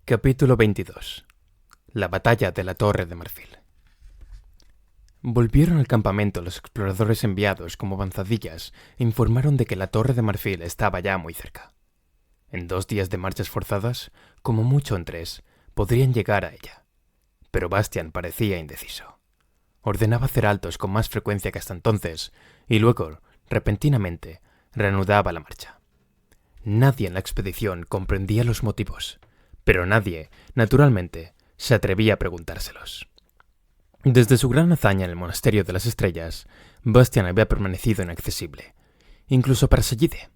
Capítulo 22. La batalla de la Torre de Marfil. Volvieron al campamento los exploradores enviados como avanzadillas e informaron de que la Torre de Marfil estaba ya muy cerca. En 2 días de marchas forzadas, como mucho en 3, podrían llegar a ella. Pero Bastian parecía indeciso. Ordenaba hacer altos con más frecuencia que hasta entonces y luego, repentinamente, reanudaba la marcha. Nadie en la expedición comprendía los motivos, pero nadie, naturalmente, se atrevía a preguntárselos. Desde su gran hazaña en el Monasterio de las Estrellas, Bastian había permanecido inaccesible, incluso para Sayide.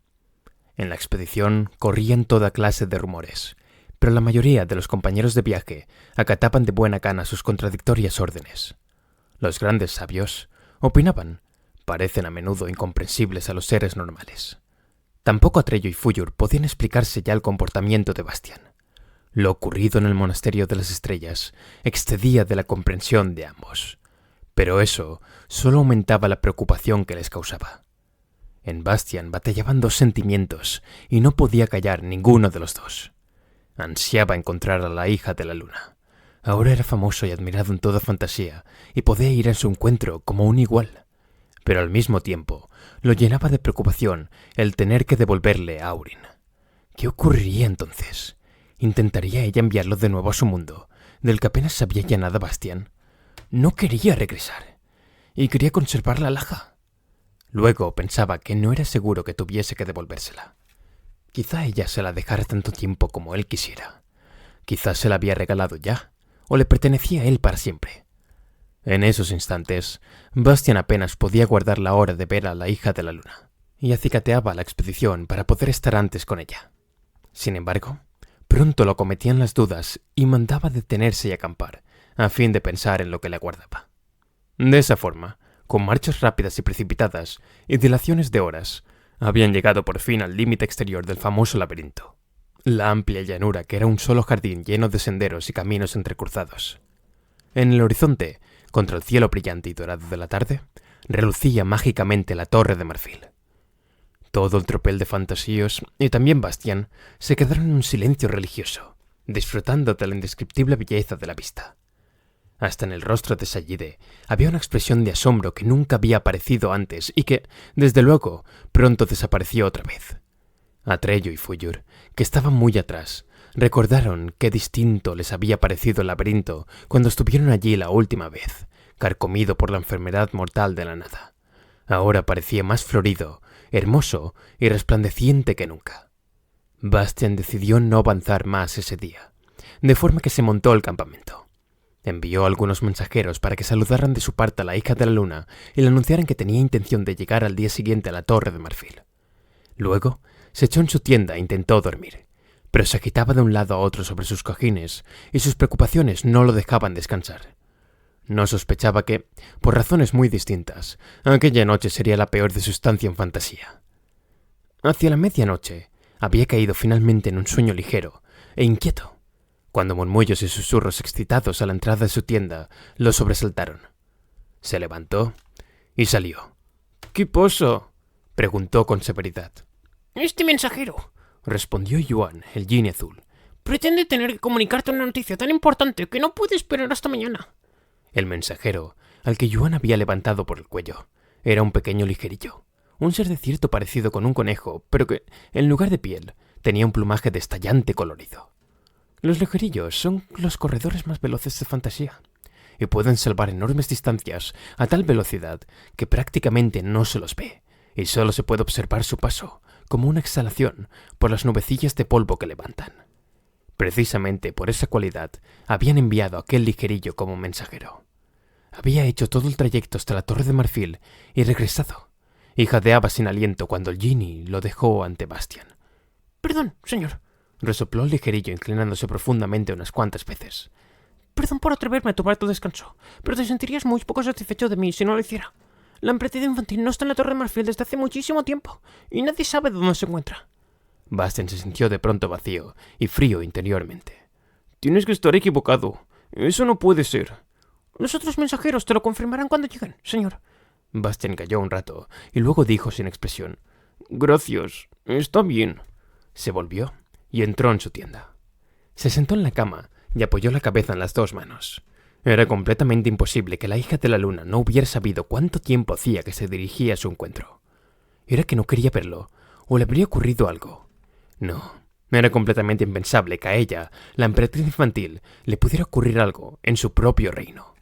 En la expedición corrían toda clase de rumores, pero la mayoría de los compañeros de viaje acataban de buena gana sus contradictorias órdenes. Los grandes sabios, opinaban, parecen a menudo incomprensibles a los seres normales. Tampoco Atreyu y Fuyur podían explicarse ya el comportamiento de Bastian. Lo ocurrido en el Monasterio de las Estrellas excedía de la comprensión de ambos, pero eso solo aumentaba la preocupación que les causaba. En Bastian batallaban 2 sentimientos y no podía callar ninguno de los dos. Ansiaba encontrar a la hija de la luna. Ahora era famoso y admirado en toda fantasía y podía ir a su encuentro como un igual. Pero al mismo tiempo lo llenaba de preocupación el tener que devolverle a Aurin. ¿Qué ocurriría entonces? ¿Intentaría ella enviarlo de nuevo a su mundo, del que apenas sabía ya nada Bastian? No quería regresar, y quería conservar la alhaja. Luego pensaba que no era seguro que tuviese que devolvérsela. Quizá ella se la dejara tanto tiempo como él quisiera. Quizá se la había regalado ya, o le pertenecía a él para siempre. En esos instantes, Bastian apenas podía guardar la hora de ver a la hija de la luna, y acicateaba la expedición para poder estar antes con ella. Sin embargo, pronto lo acometían las dudas y mandaba detenerse y acampar, a fin de pensar en lo que le aguardaba. De esa forma, con marchas rápidas y precipitadas y dilaciones de horas, habían llegado por fin al límite exterior del famoso laberinto, la amplia llanura que era un solo jardín lleno de senderos y caminos entrecruzados. En el horizonte, contra el cielo brillante y dorado de la tarde, relucía mágicamente la Torre de Marfil. Todo el tropel de fantasíos, y también Bastian, se quedaron en un silencio religioso, disfrutando de la indescriptible belleza de la vista. Hasta en el rostro de Sayide había una expresión de asombro que nunca había aparecido antes y que, desde luego, pronto desapareció otra vez. Atreyu y Fuyur, que estaban muy atrás, recordaron qué distinto les había parecido el laberinto cuando estuvieron allí la última vez, carcomido por la enfermedad mortal de la nada. Ahora parecía más florido, hermoso y resplandeciente que nunca. Bastian decidió no avanzar más ese día, de forma que se montó al campamento. Envió algunos mensajeros para que saludaran de su parte a la hija de la luna y le anunciaran que tenía intención de llegar al día siguiente a la Torre de Marfil. Luego se echó en su tienda e intentó dormir, pero se agitaba de un lado a otro sobre sus cojines y sus preocupaciones no lo dejaban descansar. No sospechaba que, por razones muy distintas, aquella noche sería la peor de su estancia en fantasía. Hacia la medianoche, había caído finalmente en un sueño ligero e inquieto, cuando murmullos y susurros excitados a la entrada de su tienda lo sobresaltaron. Se levantó y salió. «¿Qué pasa?», preguntó con severidad. «Este mensajero», respondió Yuan, el genie azul, «pretende tener que comunicarte una noticia tan importante que no puede esperar hasta mañana». El mensajero, al que Yuan había levantado por el cuello, era un pequeño ligerillo, un ser de cierto parecido con un conejo, pero que, en lugar de piel, tenía un plumaje destallante colorido. Los ligerillos son los corredores más veloces de fantasía, y pueden salvar enormes distancias a tal velocidad que prácticamente no se los ve, y solo se puede observar su paso, como una exhalación, por las nubecillas de polvo que levantan. Precisamente por esa cualidad habían enviado a aquel ligerillo como mensajero. Había hecho todo el trayecto hasta la Torre de Marfil y regresado, y jadeaba sin aliento cuando el genie lo dejó ante Bastian. «Perdón, señor», resopló el ligerillo inclinándose profundamente unas cuantas veces. «Perdón por atreverme a tomar tu descanso, pero te sentirías muy poco satisfecho de mí si no lo hiciera. La emperatriz infantil no está en la Torre de Marfil desde hace muchísimo tiempo, y nadie sabe dónde se encuentra». Bastian se sintió de pronto vacío y frío interiormente. «Tienes que estar equivocado. Eso no puede ser». «Los otros mensajeros te lo confirmarán cuando lleguen, señor». Bastian calló un rato y luego dijo sin expresión: «Gracias, está bien». Se volvió y entró en su tienda. Se sentó en la cama y apoyó la cabeza en las dos manos. Era completamente imposible que la hija de la luna no hubiera sabido cuánto tiempo hacía que se dirigía a su encuentro. ¿Era que no quería verlo? ¿O le habría ocurrido algo? No, era completamente impensable que a ella, la emperatriz infantil, le pudiera ocurrir algo en su propio reino.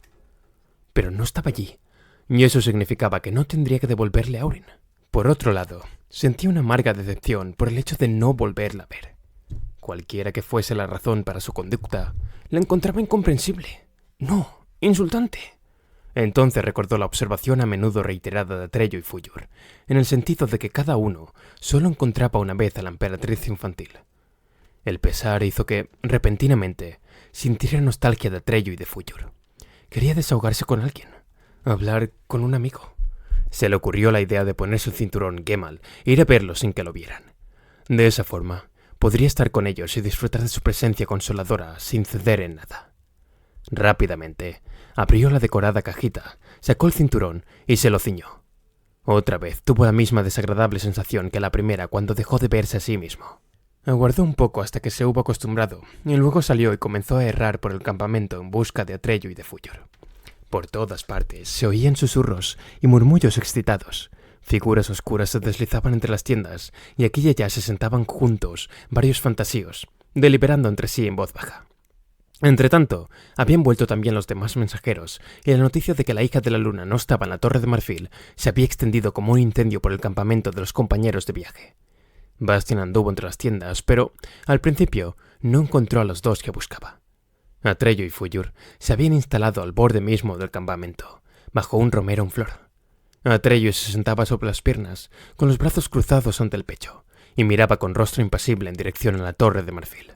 Pero no estaba allí, y eso significaba que no tendría que devolverle a Aurin. Por otro lado, sentía una amarga decepción por el hecho de no volverla a ver. Cualquiera que fuese la razón para su conducta, la encontraba incomprensible. No, insultante. Entonces recordó la observación a menudo reiterada de Atreyu y Fuyur, en el sentido de que cada uno solo encontraba una vez a la emperatriz infantil. El pesar hizo que, repentinamente, sintiera nostalgia de Atreyu y de Fuyur. Quería desahogarse con alguien, hablar con un amigo. Se le ocurrió la idea de ponerse el cinturón Gemal e ir a verlos sin que lo vieran. De esa forma, podría estar con ellos y disfrutar de su presencia consoladora sin ceder en nada. Rápidamente, abrió la decorada cajita, sacó el cinturón y se lo ciñó. Otra vez tuvo la misma desagradable sensación que la primera cuando dejó de verse a sí mismo. Aguardó un poco hasta que se hubo acostumbrado y luego salió y comenzó a errar por el campamento en busca de Atreyu y de Fuyur. Por todas partes se oían susurros y murmullos excitados. Figuras oscuras se deslizaban entre las tiendas y aquí y allá se sentaban juntos varios fantasíos, deliberando entre sí en voz baja. Entretanto, habían vuelto también los demás mensajeros, y la noticia de que la hija de la luna no estaba en la Torre de Marfil se había extendido como un incendio por el campamento de los compañeros de viaje. Bastian anduvo entre las tiendas, pero, al principio, no encontró a los dos que buscaba. Atreyu y Fuyur se habían instalado al borde mismo del campamento, bajo un romero en flor. Atreyu se sentaba sobre las piernas, con los brazos cruzados ante el pecho, y miraba con rostro impasible en dirección a la Torre de Marfil.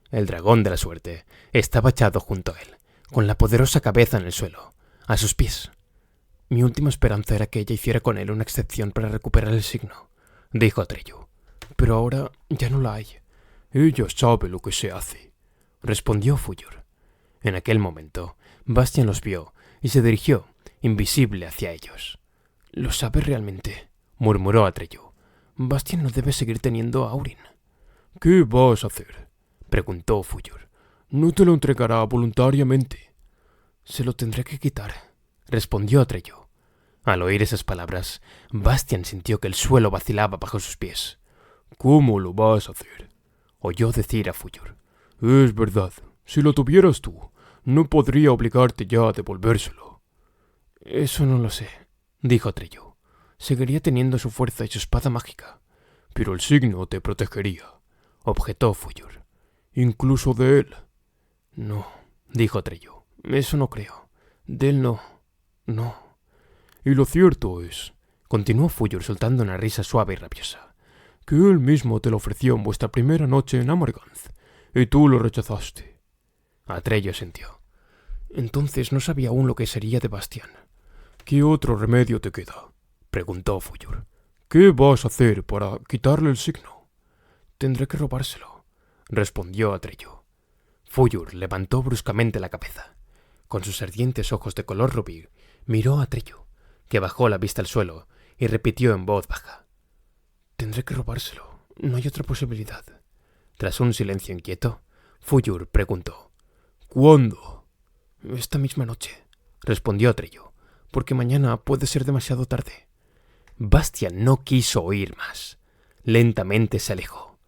El dragón de la suerte estaba echado junto a él, con la poderosa cabeza en el suelo, a sus pies. Mi última esperanza era que ella hiciera con él una excepción para recuperar el signo, dijo Atreyu. Pero ahora ya no la hay. Ella sabe lo que se hace, respondió Fuyur. En aquel momento, Bastian los vio y se dirigió, invisible, hacia ellos. «¿Lo sabe realmente?», murmuró Atreyu. «Bastian no debe seguir teniendo a Aurin». «¿Qué vas a hacer?», preguntó Fuyur. «No te lo entregará voluntariamente». «Se lo tendré que quitar», respondió Atreyu. Al oír esas palabras, Bastian sintió que el suelo vacilaba bajo sus pies. «¿Cómo lo vas a hacer?», oyó decir a Fuyur. «Es verdad, si lo tuvieras tú, no podría obligarte ya a devolvérselo». «Eso no lo sé», dijo Atreyu. «Seguiría teniendo su fuerza y su espada mágica». «Pero el signo te protegería», objetó Fuyur. «Incluso de él». «No», dijo Atreyu. «Eso no creo. De él no. No». «Y lo cierto es», continuó Fuyur soltando una risa suave y rabiosa, «que él mismo te lo ofreció en vuestra primera noche en Amarganth, y tú lo rechazaste». Atreyu asintió. «Entonces no sabía aún lo que sería de Bastian». «¿Qué otro remedio te queda?», preguntó Fuyur. «¿Qué vas a hacer para quitarle el signo?». «Tendré que robárselo», respondió Atreyu. Fuyur levantó bruscamente la cabeza. Con sus ardientes ojos de color rubí, miró a Atreyu, que bajó la vista al suelo y repitió en voz baja. «Tendré que robárselo. No hay otra posibilidad». Tras un silencio inquieto, Fuyur preguntó. «¿Cuándo?». «Esta misma noche», respondió Atreyu, «porque mañana puede ser demasiado tarde». Bastian no quiso oír más. Lentamente se alejó.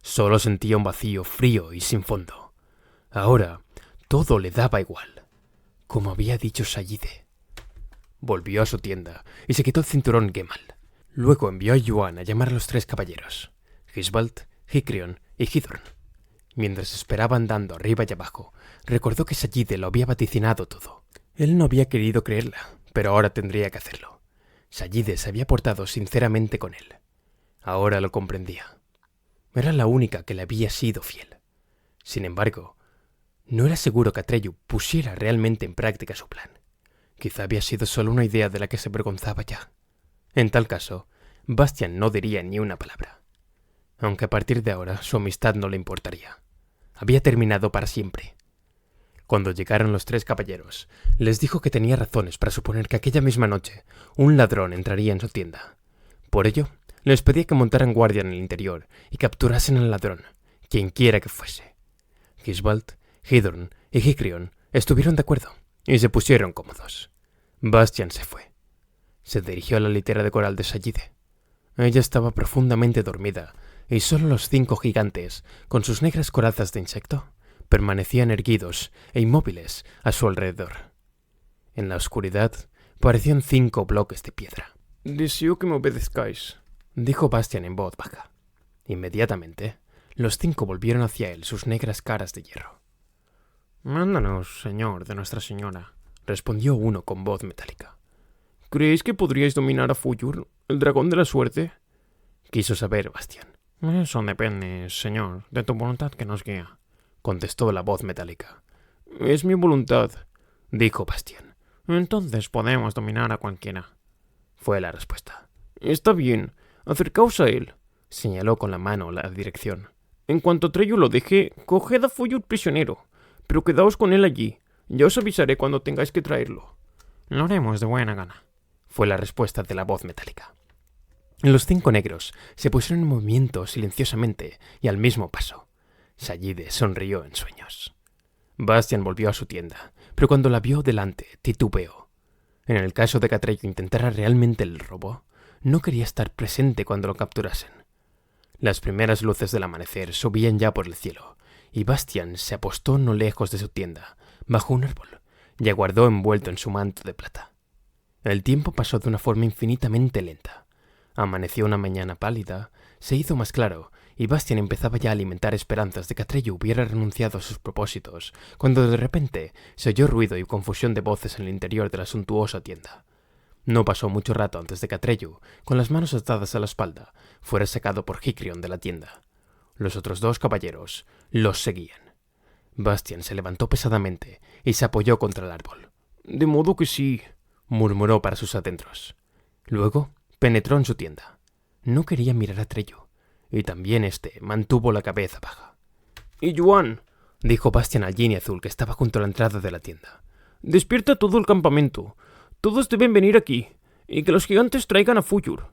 Solo sentía un vacío frío y sin fondo. Ahora todo le daba igual, como había dicho Sayide. Volvió a su tienda y se quitó el cinturón Gemal. Luego envió a Yuan a llamar a los tres caballeros, Hisbald, Hikrion y Hidorn. Mientras esperaba andando arriba y abajo, recordó que Sayide lo había vaticinado todo. Él no había querido creerla, pero ahora tendría que hacerlo. Sayide se había portado sinceramente con él. Ahora lo comprendía. Era la única que le había sido fiel. Sin embargo, no era seguro que Atreyu pusiera realmente en práctica su plan. Quizá había sido solo una idea de la que se avergonzaba ya. En tal caso, Bastian no diría ni una palabra. Aunque a partir de ahora su amistad no le importaría. Había terminado para siempre. Cuando llegaron los tres caballeros, les dijo que tenía razones para suponer que aquella misma noche un ladrón entraría en su tienda. Por ello, les pedía que montaran guardia en el interior y capturasen al ladrón, quienquiera que fuese. Hisbald, Hidorn y Hikrion estuvieron de acuerdo y se pusieron cómodos. Bastian se fue. Se dirigió a la litera de coral de Sayide. Ella estaba profundamente dormida y solo los 5 gigantes, con sus negras corazas de insecto, permanecían erguidos e inmóviles a su alrededor. En la oscuridad parecían 5 bloques de piedra. «Deseo que me obedezcáis», dijo Bastian en voz baja. Inmediatamente, los 5 volvieron hacia él sus negras caras de hierro. «Mándanos, señor de Nuestra Señora», respondió uno con voz metálica. «¿Creéis que podríais dominar a Fuyur, el dragón de la suerte?», quiso saber Bastian. «Eso depende, señor, de tu voluntad que nos guía», contestó la voz metálica. «Es mi voluntad», dijo Bastian. «Entonces podemos dominar a cualquiera», fue la respuesta. «Está bien, acercaos a él», señaló con la mano la dirección. «En cuanto Atreyu lo deje, coged a Fuyur prisionero, pero quedaos con él allí. Ya os avisaré cuando tengáis que traerlo». «Lo haremos de buena gana», fue la respuesta de la voz metálica. Los 5 negros se pusieron en movimiento silenciosamente y al mismo paso. Sayide sonrió en sueños. Bastian volvió a su tienda, pero cuando la vio delante, titubeó. En el caso de que Atreyu intentara realmente el robo, no quería estar presente cuando lo capturasen. Las primeras luces del amanecer subían ya por el cielo, y Bastian se apostó no lejos de su tienda, bajo un árbol, y aguardó envuelto en su manto de plata. El tiempo pasó de una forma infinitamente lenta. Amaneció una mañana pálida, se hizo más claro, y Bastian empezaba ya a alimentar esperanzas de que Atreyu hubiera renunciado a sus propósitos, cuando de repente se oyó ruido y confusión de voces en el interior de la suntuosa tienda. No pasó mucho rato antes de que Atreyu, con las manos atadas a la espalda, fuera sacado por Hikrion de la tienda. Los otros 2 caballeros los seguían. Bastian se levantó pesadamente y se apoyó contra el árbol. «De modo que sí», murmuró para sus adentros. Luego penetró en su tienda. No quería mirar a Atreyu, y también éste mantuvo la cabeza baja. «Y Yuan», dijo Bastian al Genie azul que estaba junto a la entrada de la tienda. «Despierta todo el campamento. Todos deben venir aquí, y que los gigantes traigan a Fuyur».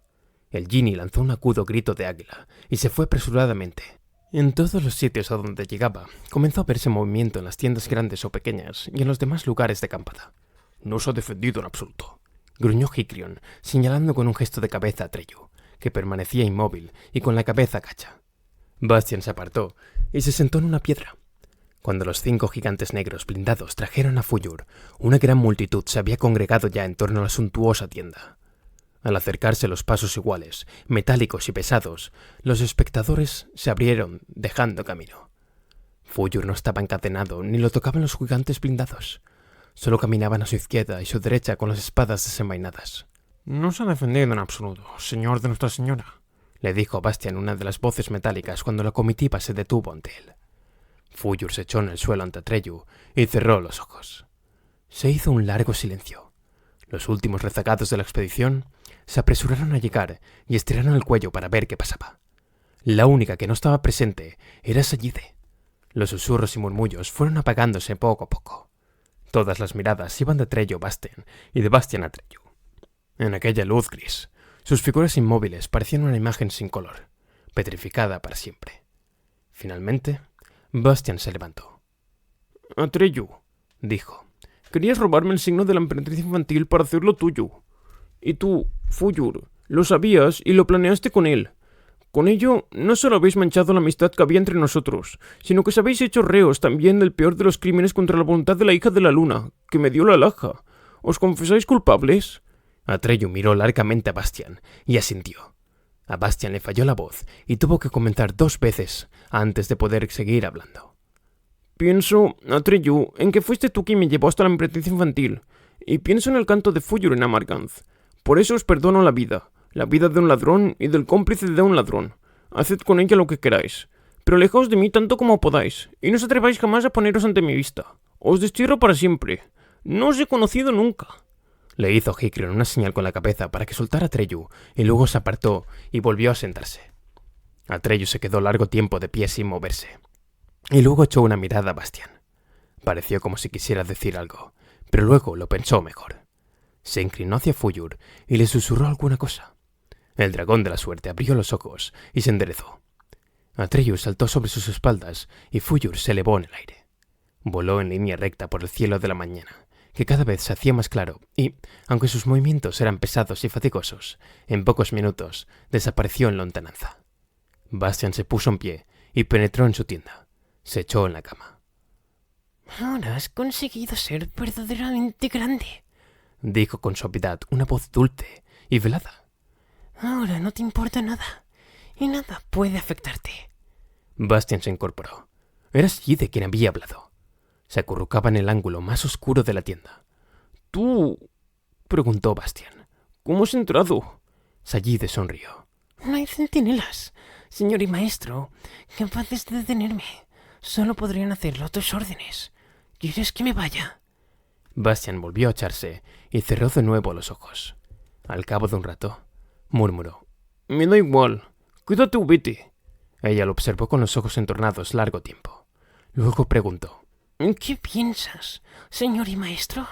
El Genie lanzó un agudo grito de águila y se fue apresuradamente. En todos los sitios a donde llegaba, comenzó a verse movimiento en las tiendas grandes o pequeñas y en los demás lugares de acampada. «No se ha defendido en absoluto», gruñó Hikrion, señalando con un gesto de cabeza a Atreyu, que permanecía inmóvil y con la cabeza gacha. Bastian se apartó y se sentó en una piedra. Cuando los 5 gigantes negros blindados trajeron a Fuyur, una gran multitud se había congregado ya en torno a la suntuosa tienda. Al acercarse los pasos iguales, metálicos y pesados, los espectadores se abrieron, dejando camino. Fuyur no estaba encadenado ni lo tocaban los gigantes blindados. Solo caminaban a su izquierda y su derecha con las espadas desenvainadas. «No se ha defendido en absoluto, señor de Nuestra Señora», le dijo a Bastian una de las voces metálicas cuando la comitiva se detuvo ante él. Fuyur se echó en el suelo ante Atreyu y cerró los ojos. Se hizo un largo silencio. Los últimos rezagados de la expedición se apresuraron a llegar y estiraron el cuello para ver qué pasaba. La única que no estaba presente era Sayide. Los susurros y murmullos fueron apagándose poco a poco. Todas las miradas iban de Atreyu a Bastian y de Bastian a Atreyu. En aquella luz gris, sus figuras inmóviles parecían una imagen sin color, petrificada para siempre. Finalmente, Bastian se levantó. «Atreyu», dijo, «querías robarme el signo de la emperatriz infantil para hacerlo tuyo. Y tú, Fuyur, lo sabías y lo planeaste con él. Con ello, no solo habéis manchado la amistad que había entre nosotros, sino que os habéis hecho reos también del peor de los crímenes contra la voluntad de la hija de la luna, que me dio la alhaja. ¿Os confesáis culpables?» Atreyu miró largamente a Bastian y asintió. A Bastian le falló la voz y tuvo que comenzar 2 veces antes de poder seguir hablando. «Pienso, Atreyu, en que fuiste tú quien me llevó hasta la emperatriz infantil, y pienso en el canto de Fuyur en Amarganth. Por eso os perdono la vida de un ladrón y del cómplice de un ladrón. Haced con ella lo que queráis, pero alejaos de mí tanto como podáis, y no os atreváis jamás a poneros ante mi vista. Os destierro para siempre. No os he conocido nunca». Le hizo Hikrion una señal con la cabeza para que soltara a Atreyu, y luego se apartó y volvió a sentarse. Atreyu se quedó largo tiempo de pie sin moverse, y luego echó una mirada a Bastian. Pareció como si quisiera decir algo, pero luego lo pensó mejor. Se inclinó hacia Fuyur y le susurró alguna cosa. El dragón de la suerte abrió los ojos y se enderezó. Atreus saltó sobre sus espaldas y Fuyur se elevó en el aire. Voló en línea recta por el cielo de la mañana, que cada vez se hacía más claro y, aunque sus movimientos eran pesados y fatigosos, en pocos minutos desapareció en lontananza. Bastian se puso en pie y penetró en su tienda. Se echó en la cama. Ahora has conseguido ser verdaderamente grande, dijo con suavidad una voz dulce y velada. Ahora no te importa nada, y nada puede afectarte. Bastian se incorporó. Era Sayide quien había hablado. Se acurrucaba en el ángulo más oscuro de la tienda. ¿Tú? Preguntó Bastian. ¿Cómo has entrado? Sayide sonrió. No hay centinelas, señor y maestro, capaces de detenerme. Solo podrían hacerlo a tus órdenes. ¿Quieres que me vaya? Bastian volvió a echarse y cerró de nuevo los ojos. Al cabo de un rato, murmuró. Me da igual. Cuídate o vete. Ella lo observó con los ojos entornados largo tiempo. Luego preguntó. ¿Qué piensas, señor y maestro?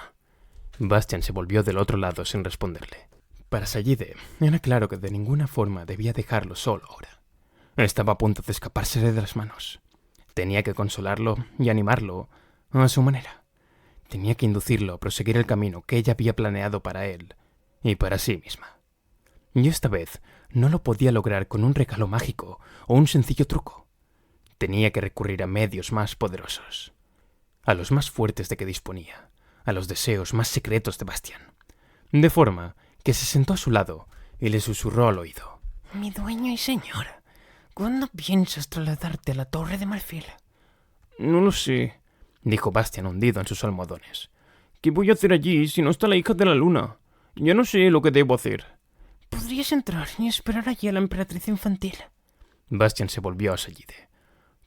Bastian se volvió del otro lado sin responderle. Para Sayide era claro que de ninguna forma debía dejarlo solo ahora. Estaba a punto de escapársele de las manos. Tenía que consolarlo y animarlo a su manera. Tenía que inducirlo a proseguir el camino que ella había planeado para él y para sí misma. Y esta vez no lo podía lograr con un regalo mágico o un sencillo truco. Tenía que recurrir a medios más poderosos, a los más fuertes de que disponía, a los deseos más secretos de Bastian. De forma que se sentó a su lado y le susurró al oído. Mi dueño y señor, ¿cuándo piensas trasladarte a la Torre de Marfil? No lo sé, dijo Bastian hundido en sus almohadones. ¿Qué voy a hacer allí si no está la hija de la luna? Ya no sé lo que debo hacer. Podrías entrar y esperar allí a la emperatriz infantil. Bastian se volvió a Sayide.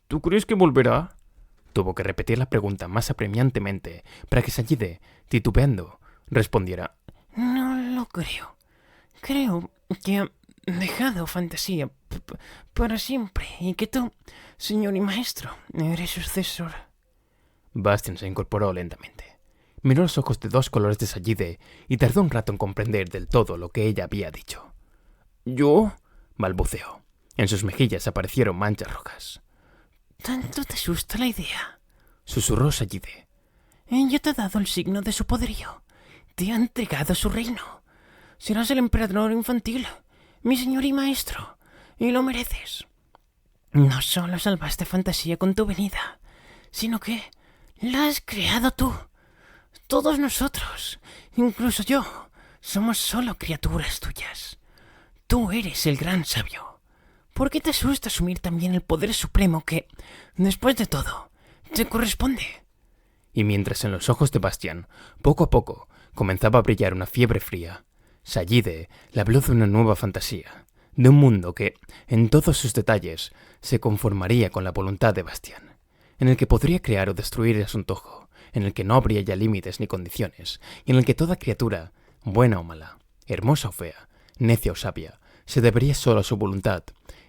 ¿Tú crees que volverá? Tuvo que repetir la pregunta más apremiantemente para que Sayide, titubeando, respondiera. No lo creo. Creo que ha dejado fantasía para siempre y que tú, señor y maestro, eres su sucesor. Bastian se incorporó lentamente. Miró los ojos de dos colores de Sayide y tardó un rato en comprender del todo lo que ella había dicho. ¿Yo? Balbuceó. En sus mejillas aparecieron manchas rojas. ¿Tanto te asusta la idea? Susurró Sayide. Ella te ha dado el signo de su poderío. Te ha entregado su reino. Serás el emperador infantil, mi señor y maestro, y lo mereces. No solo salvaste fantasía con tu venida, sino que la has creado tú. Todos nosotros, incluso yo, somos solo criaturas tuyas. Tú eres el gran sabio. ¿Por qué te asusta asumir también el poder supremo que, después de todo, te corresponde? Y mientras en los ojos de Bastian, poco a poco, comenzaba a brillar una fiebre fría, Sayide le habló de una nueva fantasía, de un mundo que, en todos sus detalles, se conformaría con la voluntad de Bastian, en el que podría crear o destruir a su antojo, en el que no habría ya límites ni condiciones, y en el que toda criatura, buena o mala, hermosa o fea, necia o sabia, se debería solo a su voluntad,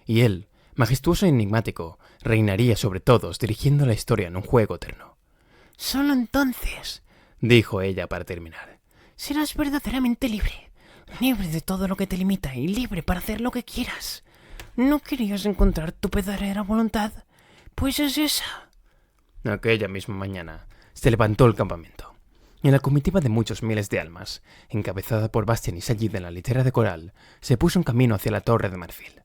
y él, majestuoso e enigmático, reinaría sobre todos dirigiendo la historia en un juego eterno. Solo entonces, dijo ella para terminar, serás verdaderamente libre, libre de todo lo que te limita y libre para hacer lo que quieras. ¿No querías encontrar tu verdadera voluntad? Pues es esa. Aquella misma mañana se levantó el campamento, y la comitiva de muchos miles de almas, encabezada por Bastian y Sayide en la litera de coral, se puso en camino hacia la Torre de Marfil.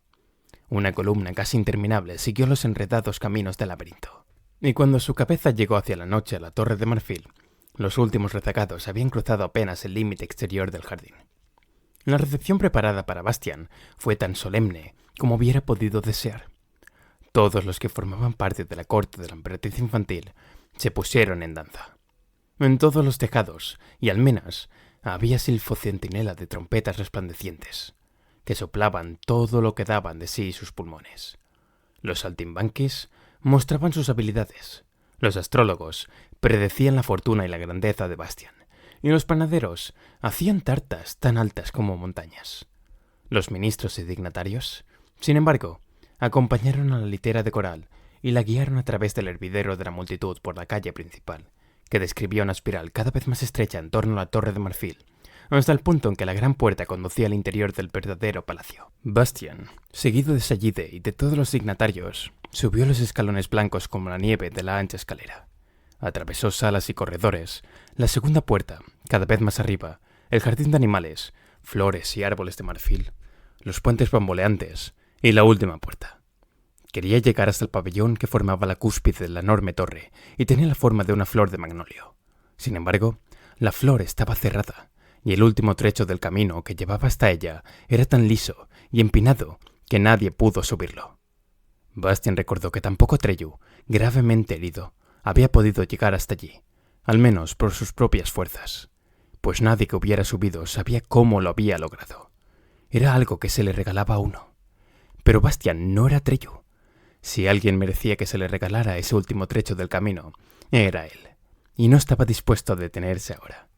Una columna casi interminable siguió los enredados caminos del laberinto, y cuando su cabeza llegó hacia la noche a la Torre de Marfil, los últimos rezagados habían cruzado apenas el límite exterior del jardín. La recepción preparada para Bastian fue tan solemne como hubiera podido desear. Todos los que formaban parte de la corte de la emperatriz infantil se pusieron en danza. En todos los tejados y almenas había silfocentinela de trompetas resplandecientes, que soplaban todo lo que daban de sí sus pulmones. Los saltimbanquis mostraban sus habilidades. Los astrólogos predecían la fortuna y la grandeza de Bastian, y los panaderos hacían tartas tan altas como montañas. Los ministros y dignatarios, sin embargo, acompañaron a la litera de coral y la guiaron a través del hervidero de la multitud por la calle principal, que describía una espiral cada vez más estrecha en torno a la Torre de Marfil, hasta el punto en que la gran puerta conducía al interior del verdadero palacio. Bastian, seguido de Sayide y de todos los dignatarios, subió los escalones blancos como la nieve de la ancha escalera. Atravesó salas y corredores, la segunda puerta, cada vez más arriba, el jardín de animales, flores y árboles de marfil, los puentes bamboleantes y la última puerta. Quería llegar hasta el pabellón que formaba la cúspide de la enorme torre y tenía la forma de una flor de magnolio. Sin embargo, la flor estaba cerrada, y el último trecho del camino que llevaba hasta ella era tan liso y empinado que nadie pudo subirlo. Bastian recordó que tampoco Treyu, gravemente herido, había podido llegar hasta allí, al menos por sus propias fuerzas, pues nadie que hubiera subido sabía cómo lo había logrado. Era algo que se le regalaba a uno. Pero Bastian no era Treyu. Si alguien merecía que se le regalara ese último trecho del camino, era él, y no estaba dispuesto a detenerse ahora.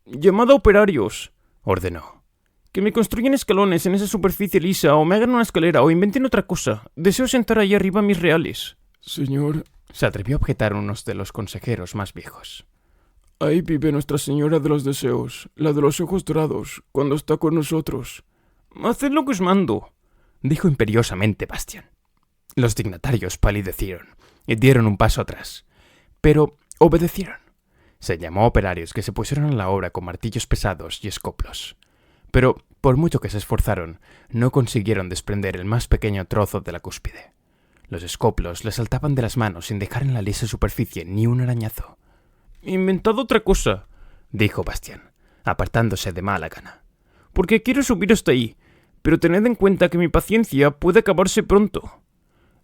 «Llamad a operarios», ordenó. «Que me construyan escalones en esa superficie lisa, o me hagan una escalera, o inventen otra cosa. Deseo sentar ahí arriba a mis reales». «Señor», se atrevió a objetar uno de los consejeros más viejos. «Ahí vive Nuestra Señora de los Deseos, la de los ojos dorados, cuando está con nosotros». «Haced lo que os mando», dijo imperiosamente Bastian. Los dignatarios palidecieron y dieron un paso atrás, pero obedecieron. Se llamó a operarios que se pusieron a la obra con martillos pesados y escoplos. Pero, por mucho que se esforzaron, no consiguieron desprender el más pequeño trozo de la cúspide. Los escoplos le saltaban de las manos sin dejar en la lisa superficie ni un arañazo. «Inventad otra cosa», dijo Bastian, apartándose de mala gana. «Porque quiero subir hasta ahí, pero tened en cuenta que mi paciencia puede acabarse pronto».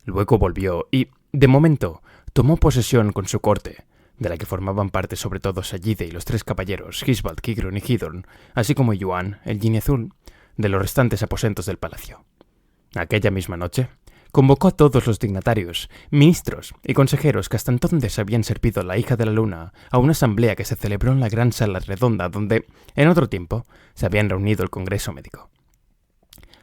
Luego volvió y, de momento, tomó posesión con su corte, de la que formaban parte sobre todo Sayide y los tres caballeros, Hisbald, Kigrun y Hidorn, así como Yuan, el Jinni Azul, de los restantes aposentos del palacio. Aquella misma noche, convocó a todos los dignatarios, ministros y consejeros que hasta entonces habían servido a la hija de la luna a una asamblea que se celebró en la gran sala redonda donde, en otro tiempo, se habían reunido el Congreso Médico.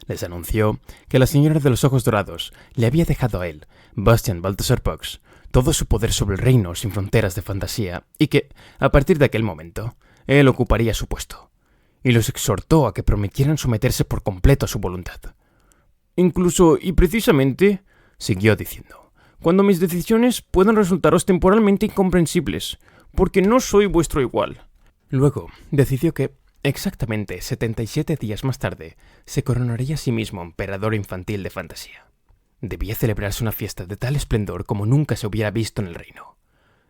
Les anunció que la Señora de los Ojos Dorados le había dejado a él, Bastian Balthasar Pox, todo su poder sobre el reino sin fronteras de fantasía y que, a partir de aquel momento, él ocuparía su puesto. Y los exhortó a que prometieran someterse por completo a su voluntad. «Incluso y precisamente», siguió diciendo, «cuando mis decisiones puedan resultaros temporalmente incomprensibles, porque no soy vuestro igual». Luego decidió que, exactamente 77 días más tarde, se coronaría a sí mismo emperador infantil de fantasía. Debía celebrarse una fiesta de tal esplendor como nunca se hubiera visto en el reino.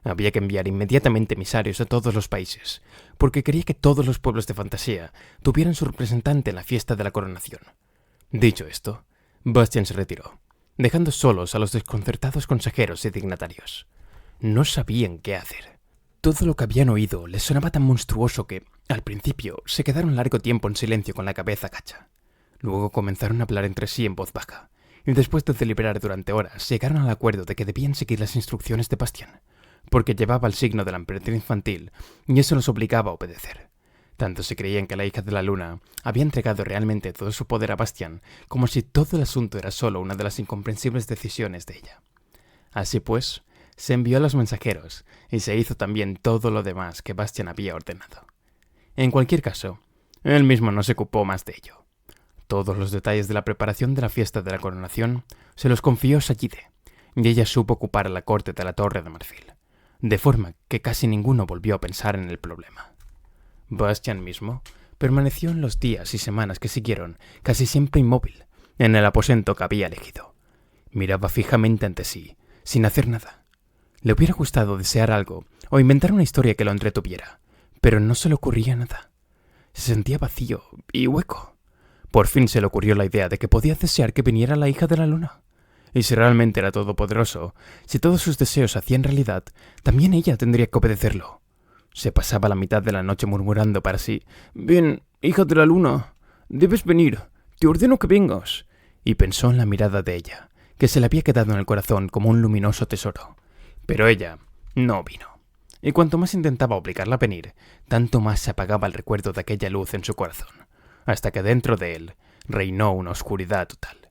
Había que enviar inmediatamente emisarios a todos los países, porque quería que todos los pueblos de fantasía tuvieran su representante en la fiesta de la coronación. Dicho esto, Bastian se retiró, dejando solos a los desconcertados consejeros y dignatarios. No sabían qué hacer. Todo lo que habían oído les sonaba tan monstruoso que, al principio, se quedaron largo tiempo en silencio con la cabeza gacha. Luego comenzaron a hablar entre sí en voz baja, y después de deliberar durante horas, llegaron al acuerdo de que debían seguir las instrucciones de Bastian, porque llevaba el signo de la emperatriz infantil, y eso los obligaba a obedecer. Tanto se creían que la hija de la luna había entregado realmente todo su poder a Bastian, como si todo el asunto era solo una de las incomprensibles decisiones de ella. Así pues, se envió a los mensajeros, y se hizo también todo lo demás que Bastian había ordenado. En cualquier caso, él mismo no se ocupó más de ello. Todos los detalles de la preparación de la fiesta de la coronación se los confió Sayide, y ella supo ocupar a la corte de la Torre de Marfil, de forma que casi ninguno volvió a pensar en el problema. Bastian mismo permaneció en los días y semanas que siguieron casi siempre inmóvil, en el aposento que había elegido. Miraba fijamente ante sí, sin hacer nada. Le hubiera gustado desear algo o inventar una historia que lo entretuviera, pero no se le ocurría nada. Se sentía vacío y hueco. Por fin se le ocurrió la idea de que podía desear que viniera la hija de la luna. Y si realmente era todopoderoso, si todos sus deseos se hacían realidad, también ella tendría que obedecerlo. Se pasaba la mitad de la noche murmurando para sí: «Bien, hija de la luna, debes venir, te ordeno que vengas». Y pensó en la mirada de ella, que se le había quedado en el corazón como un luminoso tesoro. Pero ella no vino. Y cuanto más intentaba obligarla a venir, tanto más se apagaba el recuerdo de aquella luz en su corazón, hasta que dentro de él reinó una oscuridad total.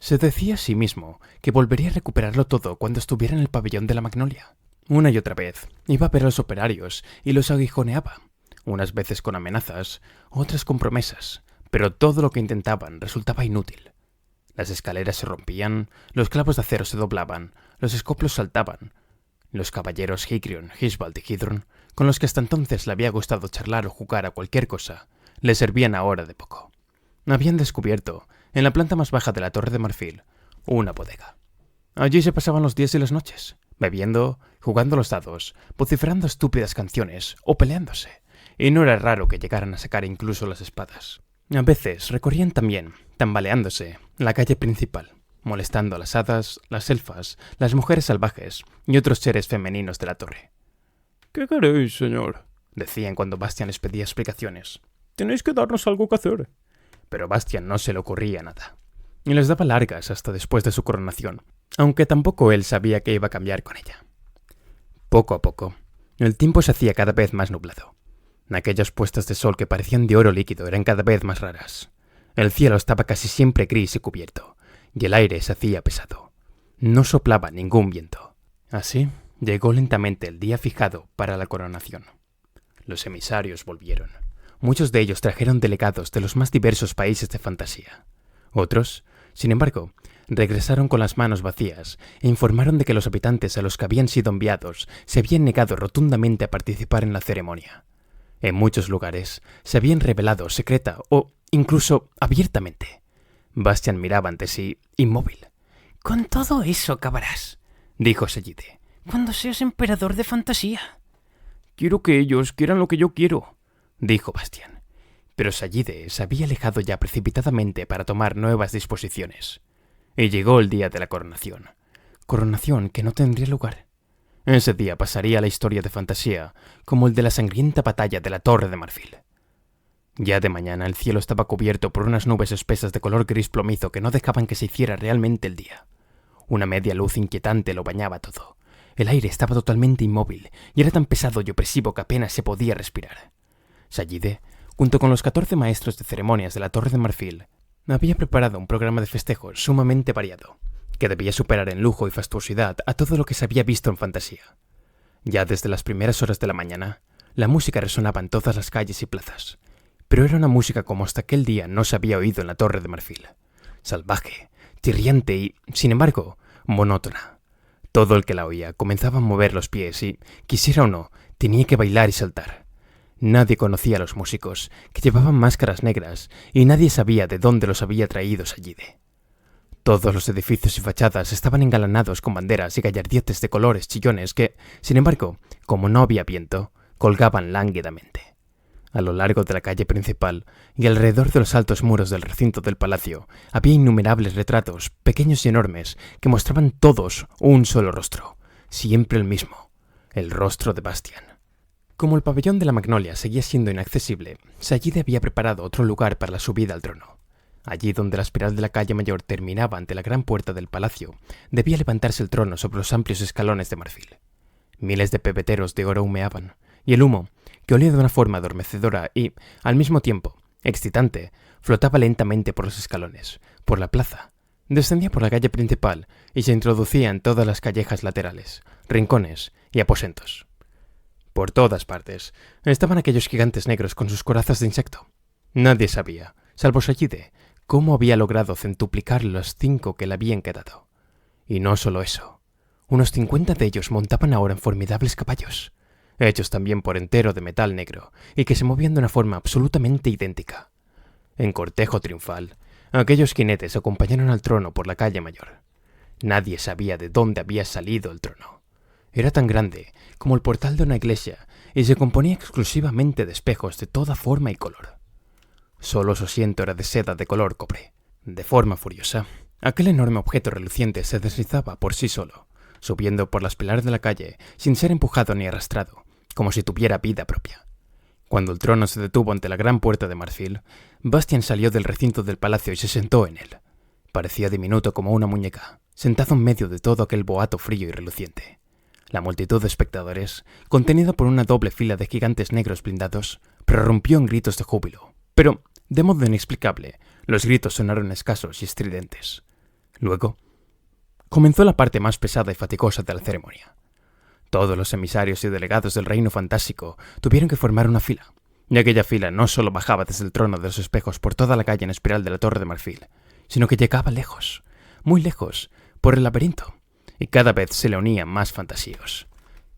Se decía a sí mismo que volvería a recuperarlo todo cuando estuviera en el pabellón de la Magnolia. Una y otra vez iba a ver a los operarios y los aguijoneaba, unas veces con amenazas, otras con promesas, pero todo lo que intentaban resultaba inútil. Las escaleras se rompían, los clavos de acero se doblaban, los escoplos saltaban. Los caballeros Hicrion, Hisbald y Hidron, con los que hasta entonces le había gustado charlar o jugar a cualquier cosa, le servían ahora de poco. Habían descubierto, en la planta más baja de la Torre de Marfil, una bodega. Allí se pasaban los días y las noches, bebiendo, jugando a los dados, vociferando estúpidas canciones o peleándose, y no era raro que llegaran a sacar incluso las espadas. A veces recorrían también, tambaleándose, la calle principal, molestando a las hadas, las elfas, las mujeres salvajes y otros seres femeninos de la torre. ¿Qué queréis, señor?, decían cuando Bastian les pedía explicaciones. Tenéis que darnos algo que hacer. Pero a Bastian no se le ocurría nada, y les daba largas hasta después de su coronación, aunque tampoco él sabía que iba a cambiar con ella. Poco a poco, el tiempo se hacía cada vez más nublado. Aquellas puestas de sol que parecían de oro líquido eran cada vez más raras. El cielo estaba casi siempre gris y cubierto, y el aire se hacía pesado. No soplaba ningún viento. Así llegó lentamente el día fijado para la coronación. Los emisarios volvieron. Muchos de ellos trajeron delegados de los más diversos países de fantasía. Otros, sin embargo, regresaron con las manos vacías e informaron de que los habitantes a los que habían sido enviados se habían negado rotundamente a participar en la ceremonia. En muchos lugares se habían rebelado secreta o incluso abiertamente. Bastian miraba ante sí, inmóvil. «Con todo eso acabarás», dijo Sayide, «cuando seas emperador de fantasía». «Quiero que ellos quieran lo que yo quiero», dijo Bastian. Pero Sayide se había alejado ya precipitadamente para tomar nuevas disposiciones. Y llegó el día de la coronación. Coronación que no tendría lugar. Ese día pasaría a la historia de fantasía como el de la sangrienta batalla de la Torre de Marfil. Ya de mañana el cielo estaba cubierto por unas nubes espesas de color gris plomizo que no dejaban que se hiciera realmente el día. Una media luz inquietante lo bañaba todo. El aire estaba totalmente inmóvil y era tan pesado y opresivo que apenas se podía respirar. Sayide, junto con los 14 maestros de ceremonias de la Torre de Marfil, había preparado un programa de festejos sumamente variado, que debía superar en lujo y fastuosidad a todo lo que se había visto en fantasía. Ya desde las primeras horas de la mañana, la música resonaba en todas las calles y plazas, pero era una música como hasta aquel día no se había oído en la Torre de Marfil. Salvaje, chirriante y, sin embargo, monótona. Todo el que la oía comenzaba a mover los pies y, quisiera o no, tenía que bailar y saltar. Nadie conocía a los músicos, que llevaban máscaras negras, y nadie sabía de dónde los había traído Sayide. Todos los edificios y fachadas estaban engalanados con banderas y gallardietes de colores chillones que, sin embargo, como no había viento, colgaban lánguidamente. A lo largo de la calle principal y alrededor de los altos muros del recinto del palacio había innumerables retratos, pequeños y enormes, que mostraban todos un solo rostro, siempre el mismo, el rostro de Bastian. Como el pabellón de la Magnolia seguía siendo inaccesible, Sayide había preparado otro lugar para la subida al trono. Allí donde la espiral de la calle mayor terminaba ante la gran puerta del palacio, debía levantarse el trono sobre los amplios escalones de marfil. Miles de pebeteros de oro humeaban, y el humo, que olía de una forma adormecedora y, al mismo tiempo, excitante, flotaba lentamente por los escalones, por la plaza, descendía por la calle principal y se introducía en todas las callejas laterales, rincones y aposentos. Por todas partes estaban aquellos gigantes negros con sus corazas de insecto. Nadie sabía, salvo Sayide, cómo había logrado centuplicar los 5 que le habían quedado. Y no solo eso, unos 50 de ellos montaban ahora en formidables caballos, hechos también por entero de metal negro y que se movían de una forma absolutamente idéntica. En cortejo triunfal, aquellos jinetes acompañaron al trono por la calle mayor. Nadie sabía de dónde había salido el trono. Era tan grande como el portal de una iglesia y se componía exclusivamente de espejos de toda forma y color. Solo su asiento era de seda de color cobre. De forma furiosa, aquel enorme objeto reluciente se deslizaba por sí solo, subiendo por las pilares de la calle sin ser empujado ni arrastrado, como si tuviera vida propia. Cuando el trono se detuvo ante la gran puerta de marfil, Bastian salió del recinto del palacio y se sentó en él. Parecía diminuto como una muñeca, sentado en medio de todo aquel boato frío y reluciente. La multitud de espectadores, contenida por una doble fila de gigantes negros blindados, prorrumpió en gritos de júbilo. Pero, de modo inexplicable, los gritos sonaron escasos y estridentes. Luego, comenzó la parte más pesada y fatigosa de la ceremonia. Todos los emisarios y delegados del reino fantástico tuvieron que formar una fila, Y aquella fila no solo bajaba desde el trono de los espejos por toda la calle en espiral de la Torre de Marfil, sino que llegaba lejos, muy lejos, por el laberinto, y cada vez se le unían más fantasíos.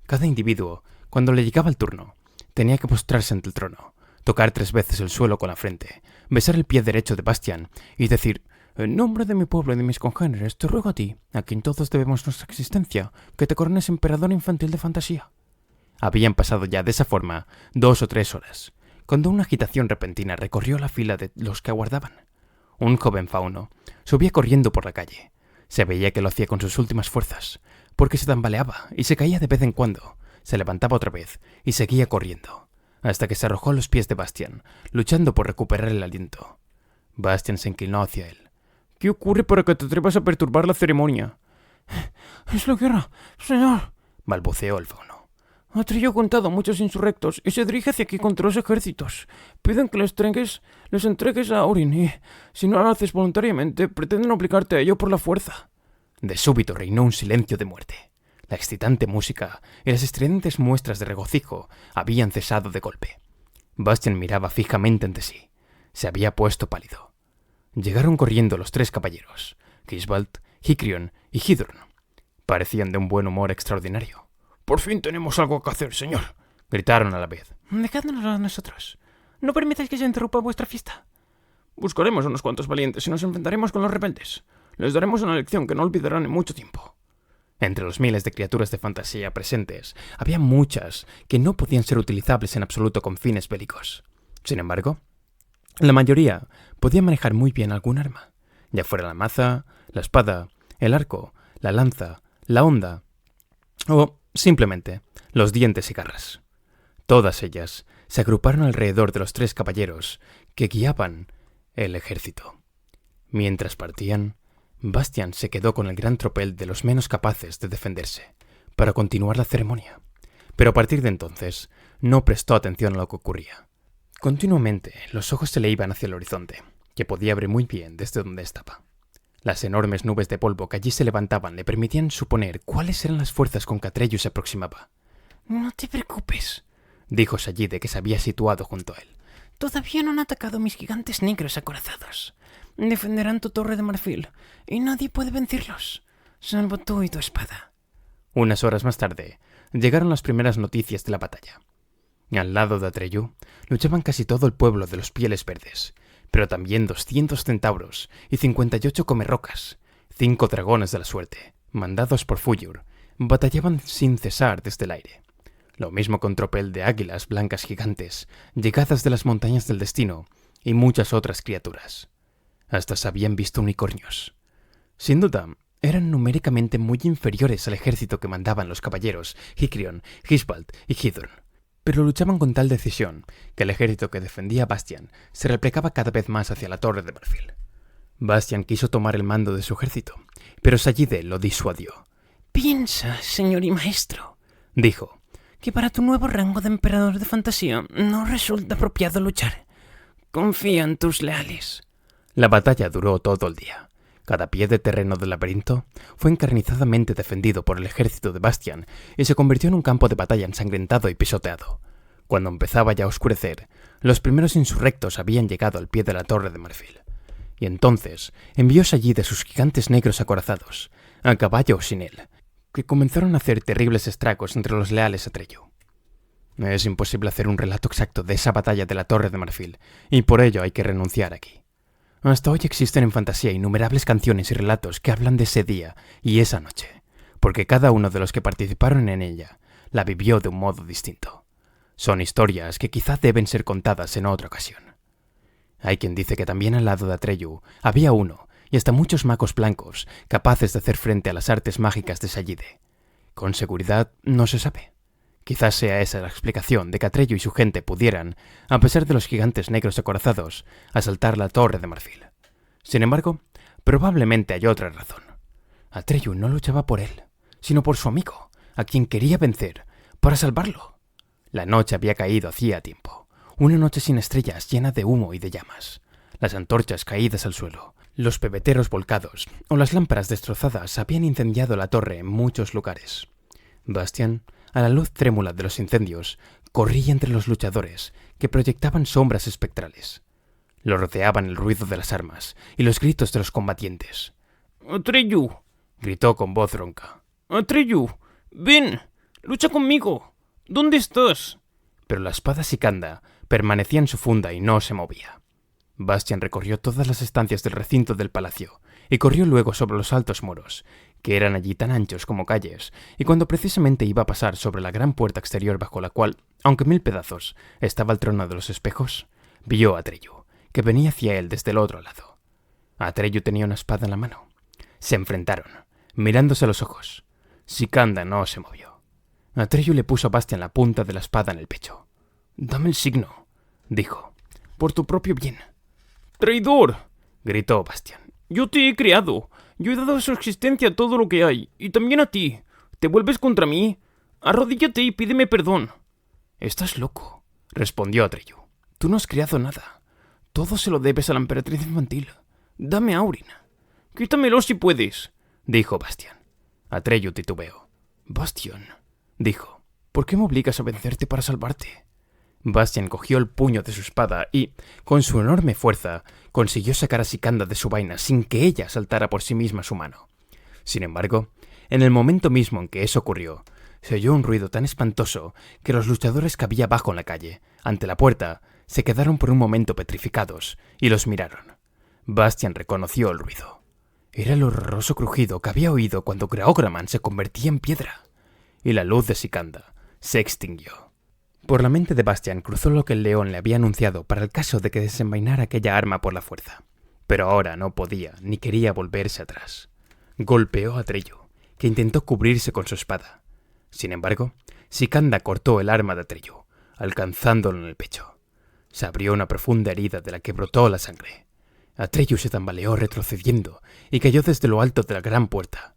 Cada individuo, cuando le llegaba el turno, tenía que postrarse ante el trono, tocar 3 veces el suelo con la frente, besar el pie derecho de Bastian y decir: «En nombre de mi pueblo y de mis congéneres, te ruego a ti, a quien todos debemos nuestra existencia, que te corones emperador infantil de fantasía». Habían pasado ya de esa forma 2 o 3 horas, cuando una agitación repentina recorrió la fila de los que aguardaban. Un joven fauno subía corriendo por la calle. Se veía que lo hacía con sus últimas fuerzas, porque se tambaleaba y se caía de vez en cuando, se levantaba otra vez y seguía corriendo, hasta que se arrojó a los pies de Bastian, luchando por recuperar el aliento. Bastian se inclinó hacia él. «¿Qué ocurre para que te atrevas a perturbar la ceremonia?» «Es la guerra, señor», balbuceó el fauno. Atreyu ha contado a muchos insurrectos y se dirige hacia aquí contra los ejércitos. Piden que les entregues a Orin y, si no lo haces voluntariamente, pretenden obligarte a ello por la fuerza. De súbito reinó un silencio de muerte. La excitante música y las estridentes muestras de regocijo habían cesado de golpe. Bastian miraba fijamente ante sí. Se había puesto pálido. Llegaron corriendo los 3 caballeros, Gisbald, Hikrion y Hidrun. Parecían de un buen humor extraordinario. «Por fin tenemos algo que hacer, señor», gritaron a la vez. «Dejádnoslo a nosotros. No permitáis que se interrumpa vuestra fiesta». «Buscaremos unos cuantos valientes y nos enfrentaremos con los rebeldes. Les daremos una lección que no olvidarán en mucho tiempo». Entre los miles de criaturas de fantasía presentes, había muchas que no podían ser utilizables en absoluto con fines bélicos. Sin embargo, la mayoría podía manejar muy bien algún arma, ya fuera la maza, la espada, el arco, la lanza, la honda o simplemente los dientes y garras. Todas ellas se agruparon alrededor de los 3 caballeros que guiaban el ejército. Mientras partían, Bastian se quedó con el gran tropel de los menos capaces de defenderse para continuar la ceremonia, pero a partir de entonces no prestó atención a lo que ocurría. Continuamente los ojos se le iban hacia el horizonte, que podía ver muy bien desde donde estaba. Las enormes nubes de polvo que allí se levantaban le permitían suponer cuáles eran las fuerzas con que Atreyu se aproximaba. «No te preocupes», dijo Sayide, que se había situado junto a él. «Todavía no han atacado mis gigantes negros acorazados. Defenderán tu torre de marfil, y nadie puede vencerlos, salvo tú y tu espada». Unas horas más tarde, llegaron las primeras noticias de la batalla. Al lado de Atreyu, luchaban casi todo el pueblo de los Pieles Verdes, pero también 200 centauros y 58 comerrocas, 5 dragones de la suerte, mandados por Fuyur, batallaban sin cesar desde el aire. Lo mismo con tropel de águilas blancas gigantes, llegadas de las montañas del destino, y muchas otras criaturas. Hasta se habían visto unicornios. Sin duda, eran numéricamente muy inferiores al ejército que mandaban los caballeros Hikrion, Gisbald y Hidrun, pero luchaban con tal decisión que el ejército que defendía a Bastian se replegaba cada vez más hacia la Torre de Marfil. Bastian quiso tomar el mando de su ejército, pero Sayide lo disuadió. «Piensa, señor y maestro», dijo, «que para tu nuevo rango de emperador de fantasía no resulta apropiado luchar. Confía en tus leales». La batalla duró todo el día. Cada pie de terreno del laberinto fue encarnizadamente defendido por el ejército de Bastian y se convirtió en un campo de batalla ensangrentado y pisoteado. Cuando empezaba ya a oscurecer, los primeros insurrectos habían llegado al pie de la Torre de Marfil. Y entonces envió allí de sus gigantes negros acorazados, a caballo o sin él, que comenzaron a hacer terribles estragos entre los leales a Atreyu. Es imposible hacer un relato exacto de esa batalla de la Torre de Marfil, y por ello hay que renunciar aquí. Hasta hoy existen en fantasía innumerables canciones y relatos que hablan de ese día y esa noche, porque cada uno de los que participaron en ella la vivió de un modo distinto. Son historias que quizá deben ser contadas en otra ocasión. Hay quien dice que también al lado de Atreyu había uno, y hasta muchos magos blancos, capaces de hacer frente a las artes mágicas de Sayide. Con seguridad no se sabe. Quizás sea esa la explicación de que Atreyu y su gente pudieran, a pesar de los gigantes negros acorazados, asaltar la Torre de Marfil. Sin embargo, probablemente hay otra razón. Atreyu no luchaba por él, sino por su amigo, a quien quería vencer, para salvarlo. La noche había caído hacía tiempo, una noche sin estrellas llena de humo y de llamas. Las antorchas caídas al suelo, los pebeteros volcados o las lámparas destrozadas habían incendiado la torre en muchos lugares. Bastian, a la luz trémula de los incendios, corría entre los luchadores, que proyectaban sombras espectrales. Lo rodeaban el ruido de las armas y los gritos de los combatientes. «Atreyu», gritó con voz ronca. «Atreyu, ven, lucha conmigo. ¿Dónde estás?» Pero la espada Sicanda permanecía en su funda y no se movía. Bastian recorrió todas las estancias del recinto del palacio y corrió luego sobre los altos muros, que eran allí tan anchos como calles, y cuando precisamente iba a pasar sobre la gran puerta exterior bajo la cual, aunque en 1000 pedazos, estaba el trono de los espejos, vio a Atreyu, que venía hacia él desde el otro lado. Atreyu tenía una espada en la mano. Se enfrentaron, mirándose a los ojos. Sicanda no se movió. Atreyu le puso a Bastian la punta de la espada en el pecho. «Dame el signo», dijo. «Por tu propio bien». «¡Traidor!», gritó Bastian. «Yo te he creado. Yo he dado a su existencia todo lo que hay, y también a ti. ¿Te vuelves contra mí? Arrodíllate y pídeme perdón». «Estás loco», respondió Atreyu. «Tú no has creado nada. Todo se lo debes a la emperatriz infantil. Dame a Aurin». «Quítamelo si puedes», dijo Bastian. Atreyu titubeó. «Bastian», dijo, «¿por qué me obligas a vencerte para salvarte?» Bastian cogió el puño de su espada y, con su enorme fuerza, consiguió sacar a Sicanda de su vaina sin que ella saltara por sí misma su mano. Sin embargo, en el momento mismo en que eso ocurrió, se oyó un ruido tan espantoso que los luchadores que había abajo en la calle, ante la puerta, se quedaron por un momento petrificados y los miraron. Bastian reconoció el ruido. Era el horroroso crujido que había oído cuando Graograman se convertía en piedra, y la luz de Sicanda se extinguió. Por la mente de Bastian cruzó lo que el león le había anunciado para el caso de que desenvainara aquella arma por la fuerza. Pero ahora no podía ni quería volverse atrás. Golpeó a Atreyu, que intentó cubrirse con su espada. Sin embargo, Sicanda cortó el arma de Atreyu, alcanzándolo en el pecho. Se abrió una profunda herida de la que brotó la sangre. Atreyu se tambaleó retrocediendo y cayó desde lo alto de la gran puerta.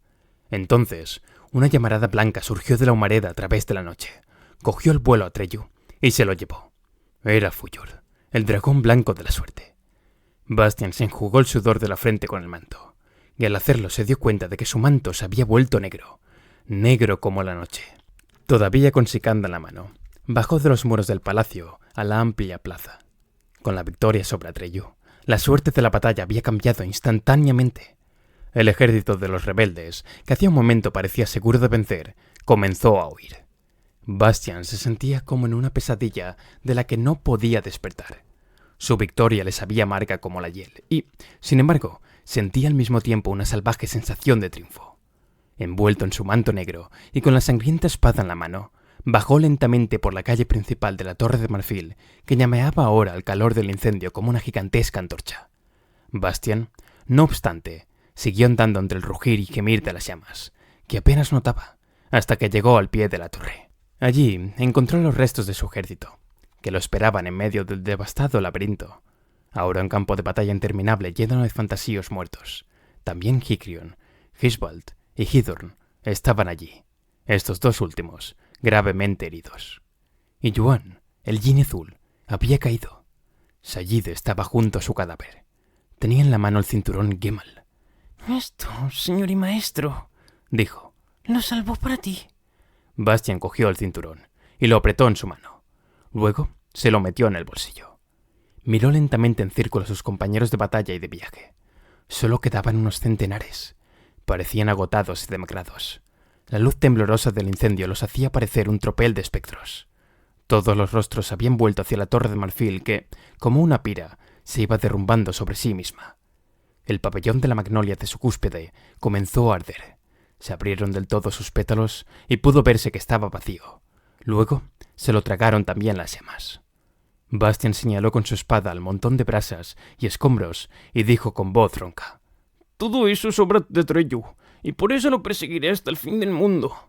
Entonces, una llamarada blanca surgió de la humareda a través de la noche. Cogió el vuelo a Atreyu y se lo llevó. Era Fuyur, el dragón blanco de la suerte. Bastian se enjugó el sudor de la frente con el manto, y al hacerlo se dio cuenta de que su manto se había vuelto negro, negro como la noche. Todavía con Sicanda en la mano, bajó de los muros del palacio a la amplia plaza. Con la victoria sobre Atreyu, la suerte de la batalla había cambiado instantáneamente. El ejército de los rebeldes, que hacía un momento parecía seguro de vencer, comenzó a huir. Bastian se sentía como en una pesadilla de la que no podía despertar. Su victoria le sabía amarga como la hiel y, sin embargo, sentía al mismo tiempo una salvaje sensación de triunfo. Envuelto en su manto negro y con la sangrienta espada en la mano, bajó lentamente por la calle principal de la Torre de Marfil, que llameaba ahora al calor del incendio como una gigantesca antorcha. Bastian, no obstante, siguió andando entre el rugir y gemir de las llamas, que apenas notaba, hasta que llegó al pie de la torre. Allí encontró los restos de su ejército, que lo esperaban en medio del devastado laberinto. Ahora un campo de batalla interminable lleno de fantasíos muertos. También Hikrion, Hisbald y Hidorn estaban allí, estos dos últimos, gravemente heridos. Y Yuan, el Jin azul, había caído. Sayid estaba junto a su cadáver. Tenía en la mano el cinturón Gemal. «Esto, señor y maestro», dijo. «lo salvó para ti». Bastian cogió el cinturón y lo apretó en su mano. Luego se lo metió en el bolsillo. Miró lentamente en círculo a sus compañeros de batalla y de viaje. Solo quedaban unos centenares. Parecían agotados y demacrados. La luz temblorosa del incendio los hacía parecer un tropel de espectros. Todos los rostros habían vuelto hacia la Torre de Marfil que, como una pira, se iba derrumbando sobre sí misma. El pabellón de la magnolia de su cúspide comenzó a arder. Se abrieron del todo sus pétalos y pudo verse que estaba vacío. Luego se lo tragaron también las llamas. Bastian señaló con su espada al montón de brasas y escombros y dijo con voz ronca: «Todo eso es obra de Atreyu, y por eso lo perseguiré hasta el fin del mundo».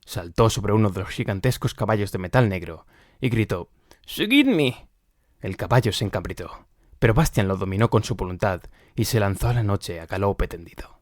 Saltó sobre uno de los gigantescos caballos de metal negro y gritó: «¡Seguidme!». El caballo se encabritó, pero Bastian lo dominó con su voluntad y se lanzó a la noche a galope tendido.